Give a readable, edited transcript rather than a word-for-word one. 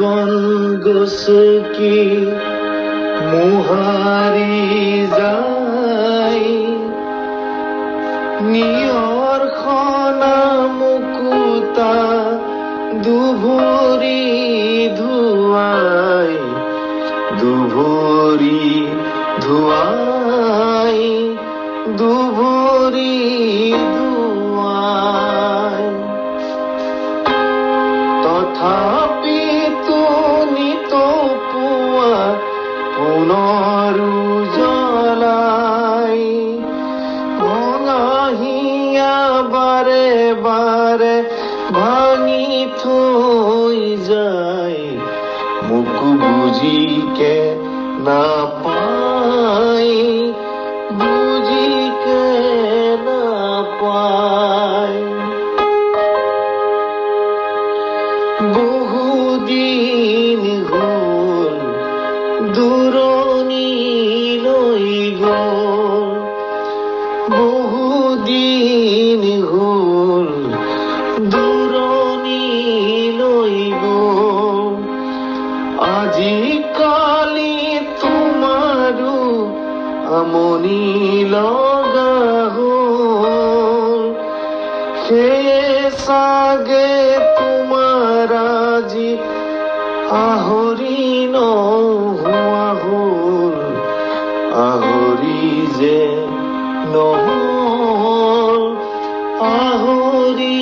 বন গছকি মোহাৰি যায়, নিয়ৰ খনা মুকুতা দুভৰি ধুৱাই, দুভৰি ধুৱাই, দুভৰি ধুৱাই। তথাপিতো নিতপুৱা পুনৰ জ্বলাই, ভঙাহিয়া বাৰে বাৰে ভাঙি থৈ যায়, মোক বুজিকে নাপায়, বুজিকে নাপায়। বহুদিন হ'ল দূৰণিলৈ গ'ল, বহুদিন হ'ল দূৰণিলৈ গ'ল। আজিকালি তোমাৰো আমনি লগা হ'ল, সেয়ে চাগে তোমাৰ আজি আহৰি নোহোৱা হ'ল, আহৰি যে নহ'ল, আহৰি